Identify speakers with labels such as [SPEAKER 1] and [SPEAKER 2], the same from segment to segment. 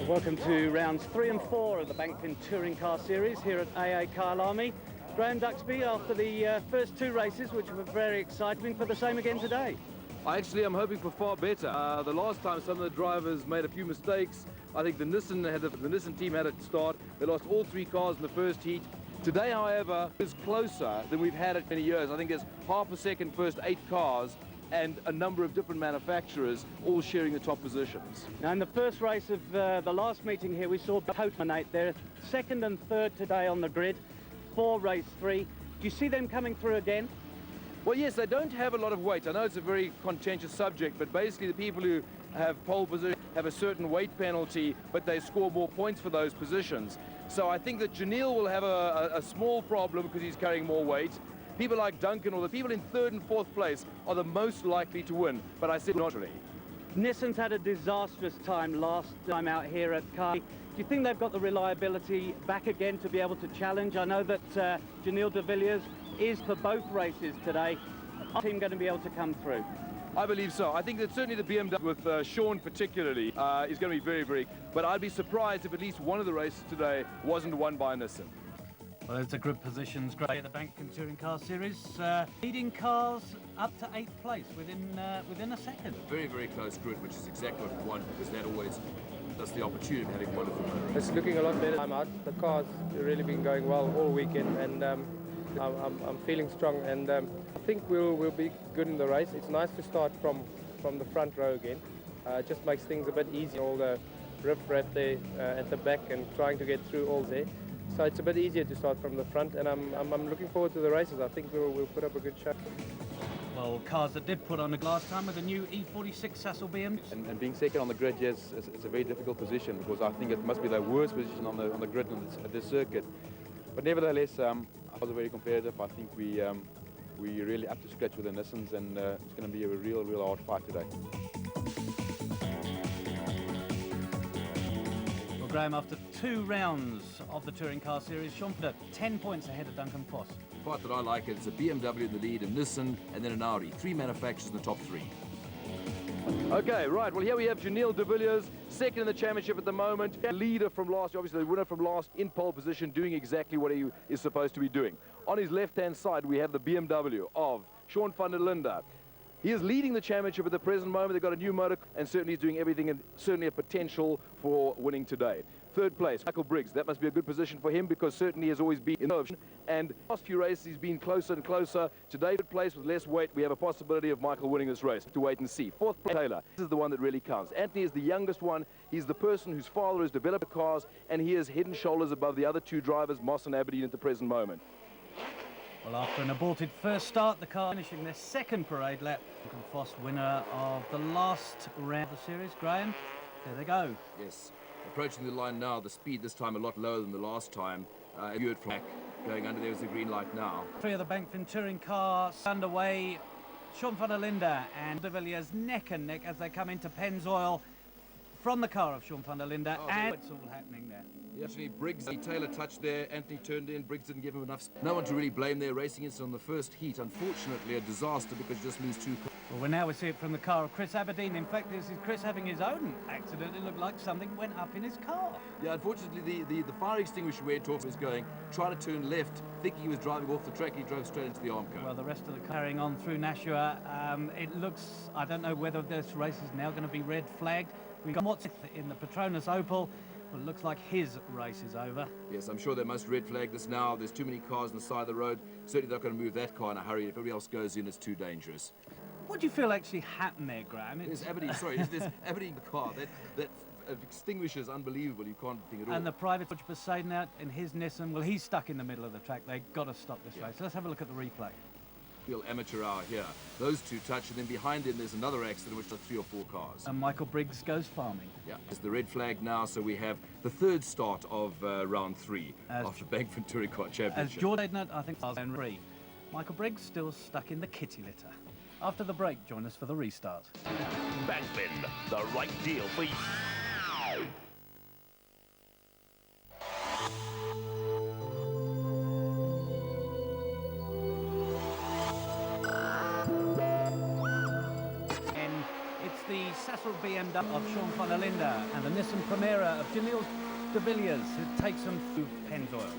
[SPEAKER 1] Welcome to rounds 3 and 4 of the Bankfin Touring Car Series here at AA Kyalami. Graham Duxby, after the first two races, which were very exciting, for the same again today.
[SPEAKER 2] I actually am hoping for far better. The last time some of the drivers made a few mistakes. I think the Nissan team had a start. They lost all three cars in the first heat. Today, however, is closer than we've had it many years. I think there's half a second first 8 cars and a number of different manufacturers all sharing the top positions.
[SPEAKER 1] Now, in the first race of the last meeting here, we saw Pt1 dominate. They're second and third today on the grid for race 3. Do you see them coming through again?
[SPEAKER 2] Well, yes, they don't have a lot of weight. I know it's a very contentious subject, but basically the people who have pole position have a certain weight penalty, but they score more points for those positions. So I think that Janelle will have a small problem because he's carrying more weight. People like Duncan or the people in 3rd and 4th place are the most likely to win, but I said not really.
[SPEAKER 1] Nissan's had a disastrous time last time out here at Kai. Do you think they've got the reliability back again to be able to challenge? I know that Janelle de Villiers is for both races today. Is the team going to be able to come through?
[SPEAKER 2] I believe so. I think that certainly the BMW with Sean particularly is going to be very, very... But I'd be surprised if at least one of the races today wasn't won by Nissan.
[SPEAKER 1] Well, there's the grid positions great at the Bankfin Touring Car Series. Leading cars up to 8th place within a second.
[SPEAKER 2] Very, very close grid, which is exactly what we want, because that always does the opportunity of having wonderful moments.
[SPEAKER 3] It's looking a lot better time out. The car's really been going well all weekend, and I'm feeling strong, and I think we'll be good in the race. It's nice to start from the front row again. It just makes things a bit easier. All the riff-raff there at the back and trying to get through all there. So it's a bit easier to start from the front, and I'm looking forward to the races. I think we'll put up a good show.
[SPEAKER 1] Well, cars that did put on the last time with the new E46 Sassel BM.
[SPEAKER 4] And being second on the grid, yes, it's a very difficult position, because I think it must be the worst position on the grid at this circuit. But nevertheless, I was very competitive. I think we really up to scratch with the Nissans, and it's going to be a real hard fight today.
[SPEAKER 1] Graham, after 2 rounds of the Touring Car Series, Sean 10 points ahead of Duncan Foss.
[SPEAKER 2] The part that I like is a BMW in the lead, a Nissan, and then an Audi. 3 manufacturers in the top 3. Okay, right. Well, here we have Janelle de Villiers, second in the championship at the moment. Leader from last, obviously the winner from last, in pole position, doing exactly what he is supposed to be doing. On his left-hand side, we have the BMW of Sean van der Linde. He is leading the championship at the present moment. They've got a new motor, and certainly he's doing everything, and certainly a potential for winning today. 3rd place, Michael Briggs. That must be a good position for him, because certainly he has always been in the option. And last few races, he's been closer and closer. Today, 3rd place with less weight, we have a possibility of Michael winning this race. To wait and see. 4th place, Taylor. This is the one that really counts. Anthony is the youngest one. He's the person whose father has developed the cars, and he is head and shoulders above the other 2 drivers, Moss and Aberdeen, at the present moment.
[SPEAKER 1] Well, after an aborted first start, the car finishing their 2nd parade lap. Duncan Foss, winner of the last round of the series. Graham, there they go.
[SPEAKER 2] Yes, approaching the line now. The speed this time a lot lower than the last time. Viewed from back, going under. There's the green light now.
[SPEAKER 1] 3 of the Bankfin Touring cars underway. Sean van der Linde and de Villiers neck and neck as they come into Pennzoil from the car of Sean van der Linde. And it's all happening there.
[SPEAKER 2] Actually, Briggs, Taylor touched there, Anthony turned in, Briggs didn't give him enough. No one to really blame there, racing incident on the first heat. Unfortunately, a disaster, because you just lose 2 cars.
[SPEAKER 1] Well, now we see it from the car of Chris Aberdeen. In fact, this is Chris having his own accident. It looked like something went up in his car.
[SPEAKER 2] Yeah, unfortunately, the fire extinguisher where Torp was going, trying to turn left, thinking he was driving off the track, he drove straight into the arm car.
[SPEAKER 1] Well, the rest of the carrying on through Nashua. It looks, I don't know whether this race is now going to be red flagged. We've got what's in the Petronas Opel. Well, it looks like his race is over.
[SPEAKER 2] Yes, I'm sure they must red flag this now. There's too many cars on the side of the road. Certainly they're not going to move that car in a hurry. If everybody else goes in, it's too dangerous.
[SPEAKER 1] What do you feel actually happened there, Graham?
[SPEAKER 2] There's Aberdeen, sorry, there's Aberdeen car. That extinguisher is unbelievable. You can't think at all.
[SPEAKER 1] And the private Poseidon out in his Nissan, well, he's stuck in the middle of the track. They've got to stop this race. So let's have a look at the replay.
[SPEAKER 2] Real amateur hour here. Those 2 touch, and then behind them there's another accident, which are 3 or 4 cars.
[SPEAKER 1] And Michael Briggs goes farming.
[SPEAKER 2] Yeah, it's the red flag now, so we have the 3rd start of round 3 after Bankfin Touring Car Championship.
[SPEAKER 1] As George Ednut, I think, was in 3. Michael Briggs still stuck in the kitty litter. After the break, join us for the restart.
[SPEAKER 5] Bankfin, the right deal for you.
[SPEAKER 1] And it's the Cecil BMW of Sean van der Linde and the Nissan Primera of Janil de Villiers, who takes them through Pennzoil.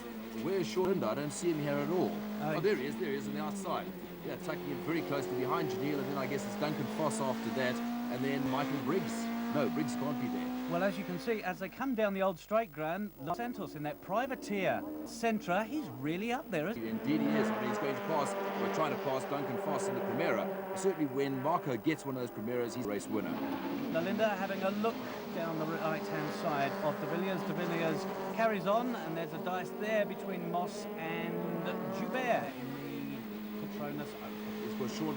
[SPEAKER 2] Where's Sean? I don't see him here at all. Oh, there he is on the outside. Yeah, tucking in very closely behind Janil, and then I guess it's Duncan Foss after that, and then Michael Briggs. No, Briggs can't be there.
[SPEAKER 1] Well, as you can see, as they come down the old straight ground, Santos in that privateer Sentra, he's really up there, isn't he?
[SPEAKER 2] Indeed he is. I mean, he's going to pass, we're trying to pass Duncan Foss in the Primera. Certainly when Marco gets one of those Primeras, he's a race winner.
[SPEAKER 1] Lalinda having a look down the right-hand side of De Villiers. De Villiers carries on, and there's a dice there between Moss and Joubert in the Patronus Oval.
[SPEAKER 2] For Sean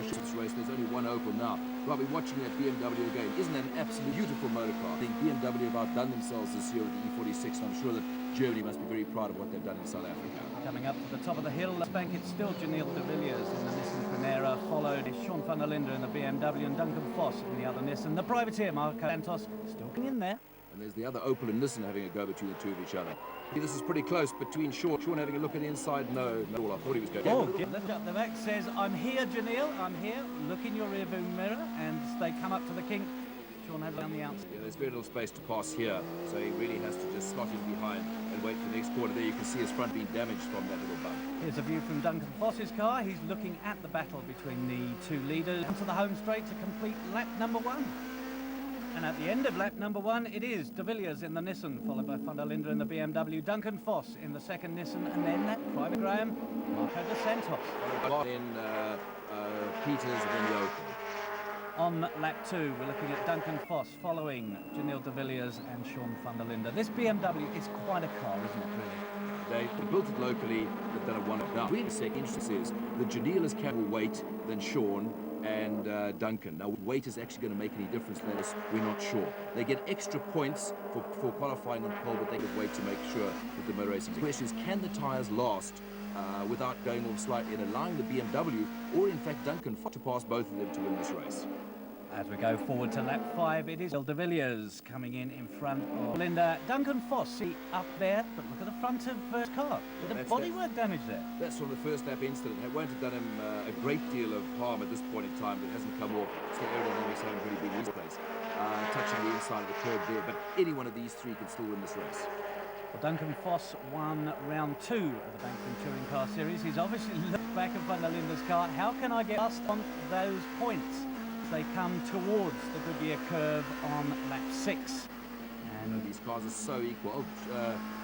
[SPEAKER 2] Schultz's race, there's only one Opel now. Well, we're watching that BMW again. Isn't that an absolutely beautiful motor car? I think BMW have outdone themselves this year with the E46, and I'm sure that Germany must be very proud of what they've done in South Africa.
[SPEAKER 1] Coming up to the top of the hill, bank, it's still Janil de Villiers in the Nissan Primera, followed is Sean van der Linde in the BMW and Duncan Foss in the other Nissan. The privateer, Marco Santos, still in there.
[SPEAKER 2] And there's the other Opel and Nissan having a go between the two of each other. This is pretty close between Sean having a look at the inside. No, I thought he was going.
[SPEAKER 1] Oh, lift up the back, says, I'm here, Janil, I'm here. Look in your rearview mirror, and they come up to the kink. Sean has on the outside.
[SPEAKER 2] Yeah, there's very little space to pass here, so he really has to just slot in behind and wait for the next corner. There you can see his front being damaged from that little bump.
[SPEAKER 1] Here's a view from Duncan Foss's car. He's looking at the battle between the two leaders. To the home straight to complete lap number 1. And at the end of lap number 1, it is De Villiers in the Nissan, followed by van der Linde in the BMW, Duncan Foss in the second Nissan, and then that private Graham, Marco de Santos.
[SPEAKER 2] Then Peters and then the Opel.
[SPEAKER 1] On lap 2, we're looking at Duncan Foss following Janil de Villiers and Sean van der Linde. This BMW is quite a car, isn't it, really?
[SPEAKER 2] They built it locally, they've done a one-off. Now, really interesting is that Janil has carried more weight than Sean and Duncan. Now, weight is actually going to make any difference, we're not sure. They get extra points for qualifying on pole, but they get weight to make sure that the motor racing. The question is, can the tyres last without going off slightly and allowing the BMW, or in fact Duncan, to pass both of them to win this race?
[SPEAKER 1] As we go forward to lap 5, it is De Villiers coming in front of Linda. Duncan Foss, see up there, but look at the front of the car. Bit of bodywork damage there.
[SPEAKER 2] That's sort of the first lap incident. It won't have done him a great deal of harm at this point in time, but it hasn't come off. So aerodynamics haven't really been used place. Touching the inside of the curb there, but any one of these three can still win this race.
[SPEAKER 1] Well, Duncan Foss won round 2 of the Bankman Touring Car Series. He's obviously looked back at Van der Linde's car. How can I get past on those points? They come towards the Goodyear curve on lap 6. And
[SPEAKER 2] these cars are so equal.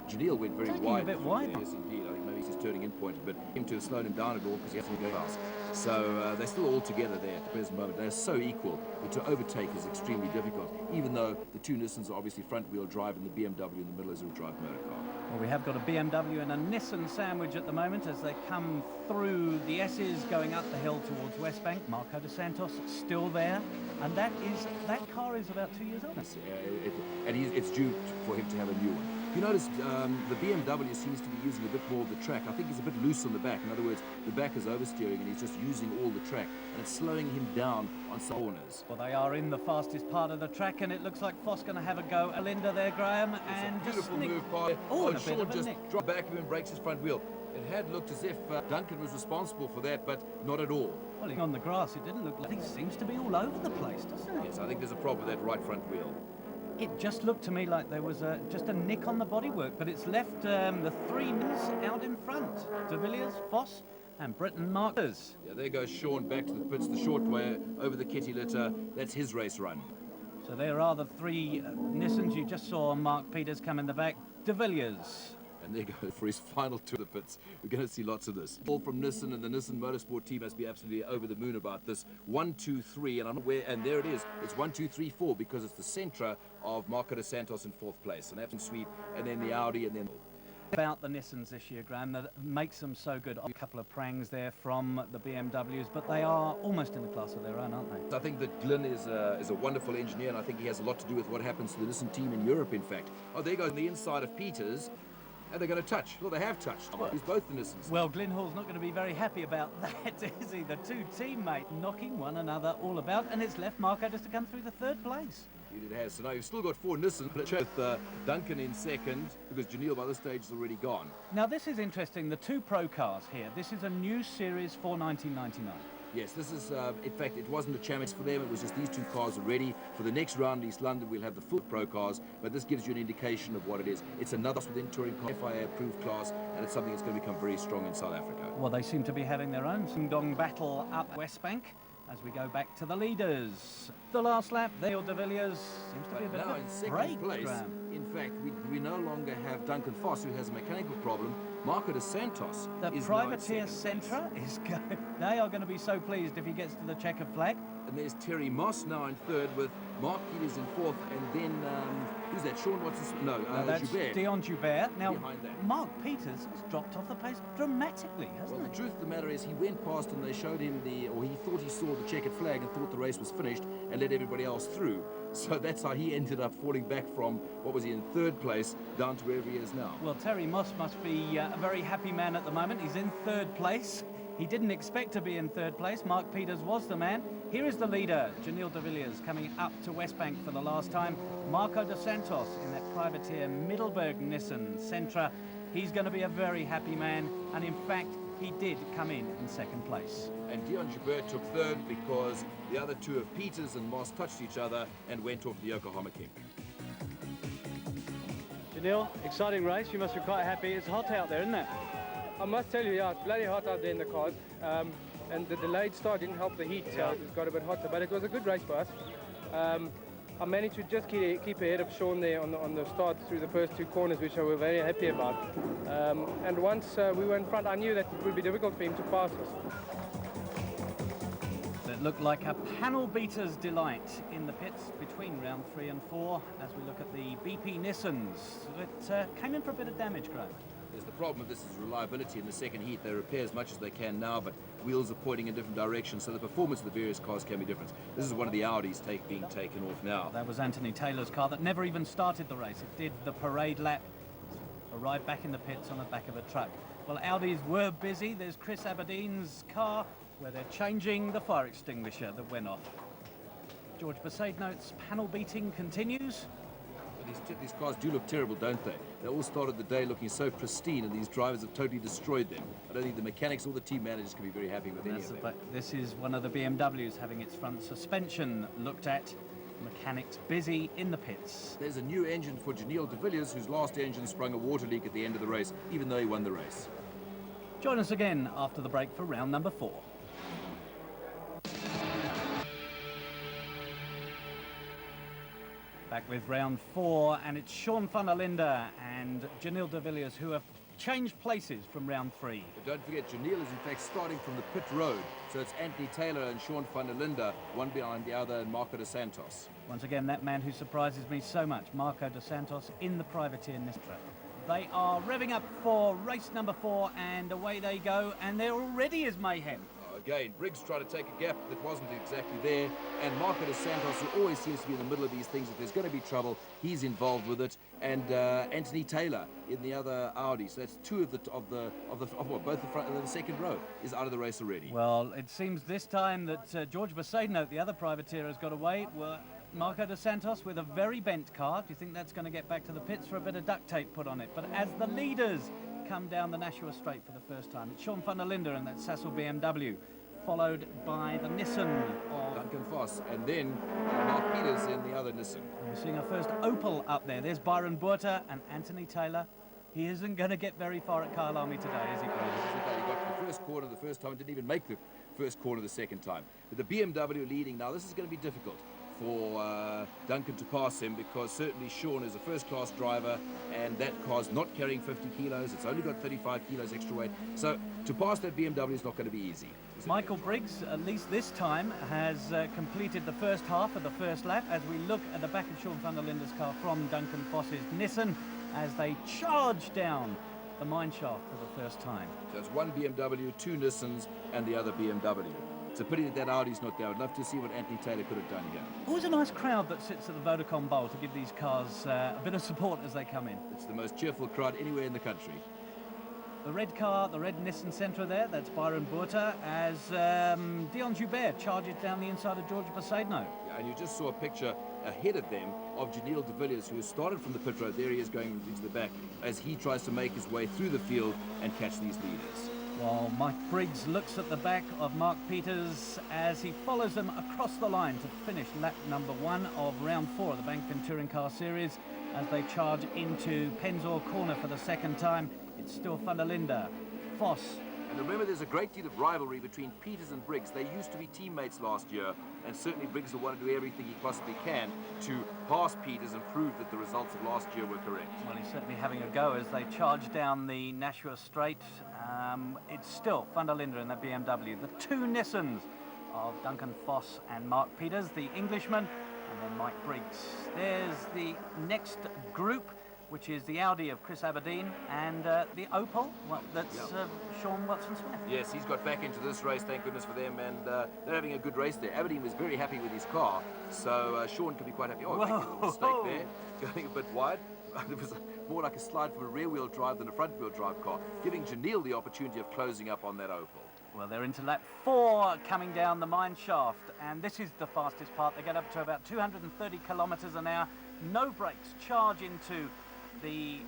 [SPEAKER 2] Janil went very wide.
[SPEAKER 1] A bit wide.
[SPEAKER 2] Yes, indeed. I think maybe he's just turning in point, but him to have slowed him down at all because he hasn't been going fast. So they're still all together there at the present moment. They're so equal, but to overtake is extremely difficult, even though the two Nissans are obviously front-wheel drive and the BMW in the middle is a drive motor car.
[SPEAKER 1] Well, we have got a BMW and a Nissan sandwich at the moment as they come through the S's going up the hill towards West Bank. Marco de Santos still there, and that car is about 2 years old.
[SPEAKER 2] And it's due for him to have a new one. You notice the BMW seems to be using a bit more of the track. I think he's a bit loose on the back. In other words, the back is oversteering and he's just using all the track, and it's slowing him down on some corners.
[SPEAKER 1] Well, they are in the fastest part of the track, and it looks like Foss going to have a go. Linda there, Graham, and
[SPEAKER 2] just beautiful move by. Sean just dropped back and breaks his front wheel. It had looked as if Duncan was responsible for that, but not at all.
[SPEAKER 1] Well, on the grass, it didn't look like he seems to be all over the place, doesn't it?
[SPEAKER 2] Yes, I think there's a problem with that right front wheel.
[SPEAKER 1] It just looked to me like there was just a nick on the bodywork, but it's left the 3 minutes out in front. De Villiers, Foss, and Britton Markers.
[SPEAKER 2] Yeah, there goes Sean back to the pits the short way over the kitty litter. That's his race run.
[SPEAKER 1] So there are the 3 Nissans. You just saw Mark Peters come in the back. De Villiers.
[SPEAKER 2] And there goes for his final tour of the pits. We're going to see lots of this. All from Nissan, and the Nissan Motorsport team must be absolutely over the moon about this. 1, 2, 3, and I don't know where, and there it is. It's 1, 2, 3, 4 because it's the Sentra of Marco de Santos in 4th place. An absolute sweep, and then the Audi, and then...
[SPEAKER 1] About the Nissans this year, Graham, that makes them so good. A couple of prangs there from the BMWs, but they are almost in the class of their own, aren't they?
[SPEAKER 2] I think that Glyn is a wonderful engineer, and I think he has a lot to do with what happens to the Nissan team in Europe, in fact. Oh, there goes on the inside of Peters. And they're going to touch. Well, they have touched. He's both the Nissans.
[SPEAKER 1] Well, Glyn Hall's not going to be very happy about that, is he? The 2 teammates knocking one another all about, and it's left Marco just to come through the 3rd place.
[SPEAKER 2] Indeed it has. So now you've still got 4 Nissans, but with Duncan in 2nd, because Janil by this stage is already gone.
[SPEAKER 1] Now, this is interesting. The 2 pro cars here. This is a new series for 1999.
[SPEAKER 2] Yes, this is, in fact, it wasn't a championship for them. It was just these two cars are ready. For the next round, East London, we'll have the full pro cars, but this gives you an indication of what it is. It's another within touring car, FIA-approved class, and it's something that's going to become very strong in South Africa.
[SPEAKER 1] Well, they seem to be having their own Sindong battle up West Bank as we go back to the leaders. The last lap, Daniel de Villiers seems to be a bit
[SPEAKER 2] now
[SPEAKER 1] of
[SPEAKER 2] in
[SPEAKER 1] a
[SPEAKER 2] second
[SPEAKER 1] break.
[SPEAKER 2] place,
[SPEAKER 1] Graham.
[SPEAKER 2] in fact, we no longer have Duncan Foss, who has a mechanical problem. Marco de Santos
[SPEAKER 1] The
[SPEAKER 2] is
[SPEAKER 1] privateer
[SPEAKER 2] now in second place.
[SPEAKER 1] Centre is going. They are going to be so pleased if he gets to the checkered flag.
[SPEAKER 2] And there's Terry Moss now in third with Mark Peters in fourth, and then who's that? Sean Watson? No,
[SPEAKER 1] That's
[SPEAKER 2] Joubert.
[SPEAKER 1] Dion Joubert. Now,
[SPEAKER 2] Behind that.
[SPEAKER 1] Mark Peters has dropped off the pace dramatically, hasn't
[SPEAKER 2] Well,
[SPEAKER 1] he?
[SPEAKER 2] the truth of the matter is he went past and they showed him or he thought he saw the checkered flag and thought the race was finished and let everybody else through. So that's how he ended up falling back from, what was he, in third place down to wherever he is now.
[SPEAKER 1] Well, Terry Moss must be a very happy man at the moment. He's in third place. He didn't expect to be in third place. Mark Peters was the man. Here is the leader, Daniel de Villiers, coming up to West Bank for the last time. Marco de Santos in that privateer Middelburg Nissan Sentra. He's going to be a very happy man, and in fact, he did come in second place.
[SPEAKER 2] And Dion Joubert took third because the other two of Peters and Moss touched each other and went off the Yokohama King.
[SPEAKER 1] Daniel, exciting race. You must be quite happy. It's hot out there, isn't it?
[SPEAKER 3] I must tell you, yeah, it's bloody hot out there in the cars. And the delayed start didn't help the heat, so it got a bit hotter. But it was a good race for us. I managed to just keep ahead of Sean there on the start through the first two corners, which I was very happy about. And once we were in front, I knew that it would be difficult for him to pass us.
[SPEAKER 1] It looked like a panel beater's delight in the pits between round 3 and 4 as we look at the BP Nissans. It came in for a bit of damage, Graham.
[SPEAKER 2] There's the problem with this is reliability in the second heat. They repair as much as they can now, but wheels are pointing in different directions, so the performance of the various cars can be different. This is one of the Audis being taken off now.
[SPEAKER 1] That was Anthony Taylor's car that never even started the race. It did the parade lap, arrived back in the pits on the back of a truck. Well, Audis were busy. There's Chris Aberdeen's car where they're changing the fire extinguisher that went off. George Besaidnote's panel beating continues.
[SPEAKER 2] These cars do look terrible, don't they? They all started the day looking so pristine, and these drivers have totally destroyed them. I don't think the mechanics or the team managers can be very happy with any of them.
[SPEAKER 1] This is one of the BMWs having its front suspension looked at. Mechanics busy in the pits.
[SPEAKER 2] There's a new engine for Daniel de Villiers, whose last engine sprung a water leak at the end of the race, even though he won the race.
[SPEAKER 1] Join us again after the break for round number 4. Back with round 4, and it's Sean van der Linde and Daniel de Villiers who have changed places from round 3.
[SPEAKER 2] But don't forget, Daniel is in fact starting from the pit road, so it's Anthony Taylor and Sean van der Linde, one behind the other, and Marco de Santos.
[SPEAKER 1] Once again, that man who surprises me so much, Marco de Santos in the privateer Nistra. They are revving up for race number 4, and away they go, and there already is mayhem.
[SPEAKER 2] Again, Briggs tried to take a gap that wasn't exactly there, and Marco de Santos, who always seems to be in the middle of these things, if there's going to be trouble, he's involved with it, and Anthony Taylor in the other Audi. So that's two of both the front and the second row is out of the race already.
[SPEAKER 1] Well, it seems this time that George Besaidnote, the other privateer, has got away. Well, Marco de Santos with a very bent car. Do you think that's going to get back to the pits for a bit of duct tape put on it? But as the leaders come down the Nashua Straight for the first time, it's Sean van der Linde and that Sassel BMW, followed by the Nissan of
[SPEAKER 2] Duncan Foss, and then Mark Peters in the other Nissan.
[SPEAKER 1] We're seeing our first Opel up there. There's Byron Buerta and Anthony Taylor. He isn't going to get very far at Kyalami today, is he, Graham?
[SPEAKER 2] He got to the first corner the first time, didn't even make the first corner the second time. But the BMW leading now, this is going to be difficult for Duncan to pass him, because certainly Sean is a first-class driver and that car's not carrying 50 kilos, it's only got 35 kilos extra weight, so to pass that BMW is not going to be easy.
[SPEAKER 1] Michael Briggs, at least this time, has completed the first half of the first lap as we look at the back of Sean van der Linde's car from Duncan Foss's Nissan as they charge down the mine shaft for the first time.
[SPEAKER 2] So it's one BMW, two Nissans and the other BMW. It's a pity that Audi's not there. I'd love to see what Anthony Taylor could have done here.
[SPEAKER 1] Always a nice crowd that sits at the Vodacom Bowl to give these cars a bit of support as they come in.
[SPEAKER 2] It's the most cheerful crowd anywhere in the country.
[SPEAKER 1] The red car, the red Nissan Sentra there, that's Byron Buerta, as Dion Joubert charges down the inside of George Besaidnote.
[SPEAKER 2] Yeah, and you just saw a picture ahead of them of Daniel de Villiers, who has started from the pit road. There he is going into the back as he tries to make his way through the field and catch these leaders.
[SPEAKER 1] While Mike Briggs looks at the back of Mark Peters as he follows them across the line to finish lap number 1 of round 4 of the Bankfin Touring Car Series as they charge into Penzor Corner for the second time. It's still van der Linde, Vos.
[SPEAKER 2] And remember, there's a great deal of rivalry between Peters and Briggs. They used to be teammates last year, and certainly Briggs will want to do everything he possibly can to pass Peters and prove that the results of last year were correct.
[SPEAKER 1] Well, he's certainly having a go as they charge down the Nashua Straight. It's still van der Linde in the BMW. The two Nissans of Duncan Vos and Mark Peters, the Englishman, and then Mike Briggs. There's the next group, which is the Audi of Chris Aberdeen and the Opel, well, that's Sean Watson-Smith.
[SPEAKER 2] Yes, he's got back into this race, thank goodness for them, and they're having a good race there. Aberdeen was very happy with his car, so Sean could be quite happy. Oh, making a mistake there, going a bit wide. It was more like a slide from a rear-wheel drive than a front-wheel drive car, giving Janelle the opportunity of closing up on that Opel.
[SPEAKER 1] Well, they're into lap 4 coming down the mine shaft, and this is the fastest part. They get up to about 230 kilometres an hour, no brakes, charge into the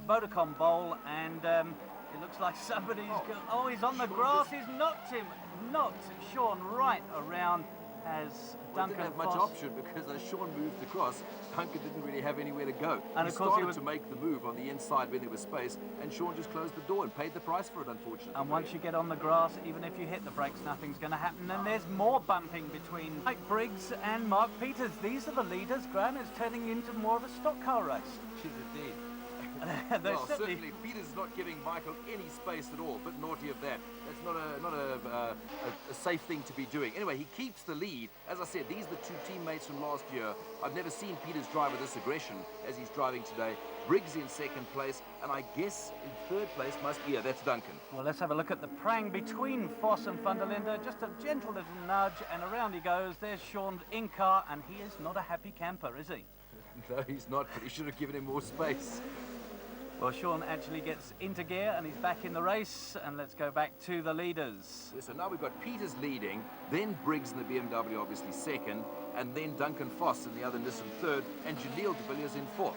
[SPEAKER 1] Vodacom Bowl, and it looks like somebody's oh, he's on the grass. He's knocked Sean right around as Duncan
[SPEAKER 2] didn't have much option because as Sean moved across, Duncan didn't really have anywhere to go.
[SPEAKER 1] And
[SPEAKER 2] he started to make the move on the inside when there was space, and Sean just closed the door and paid the price for it, unfortunately.
[SPEAKER 1] And once you get on the grass, even if you hit the brakes, nothing's going to happen. And there's more bumping between Mike Briggs and Mark Peters. These are the leaders. Graham, is turning into more of a stock car race.
[SPEAKER 2] She's indeed.
[SPEAKER 1] Well,
[SPEAKER 2] certainly Peters is not giving Michael any space at all. Bit naughty of that. That's not a safe thing to be doing. Anyway, he keeps the lead. As I said, these are the two teammates from last year. I've never seen Peters drive with this aggression as he's driving today. Briggs in second place, and I guess in third place must be, that's Duncan.
[SPEAKER 1] Well, let's have a look at the prang between Vos and van der Linde. Just a gentle little nudge, and around he goes. There's Sean in car, and he is not a happy camper, is he?
[SPEAKER 2] No, he's not, but he should have given him more space.
[SPEAKER 1] Well, Sean actually gets into gear and he's back in the race, and let's go back to the leaders.
[SPEAKER 2] So now we've got Peters leading, then Briggs in the BMW obviously second, and then Duncan Vos in the other Nissan third, and Janelle de Villiers in fourth.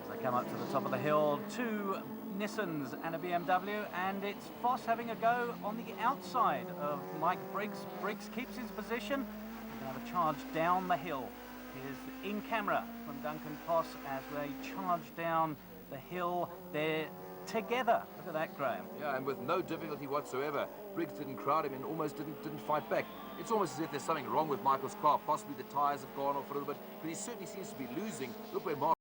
[SPEAKER 1] As they come up to the top of the hill, two Nissans and a BMW, and it's Vos having a go on the outside of Mike Briggs. Briggs keeps his position. He's going to have a charge down the hill. Here's in camera from Duncan Vos as they charge down the hill. They're together. Look at that, Graham.
[SPEAKER 2] Yeah, and with no difficulty whatsoever. Briggs didn't crowd him and almost didn't fight back. It's almost as if there's something wrong with Michael's car. Possibly the tyres have gone off a little bit, but he certainly seems to be losing. Look where Mark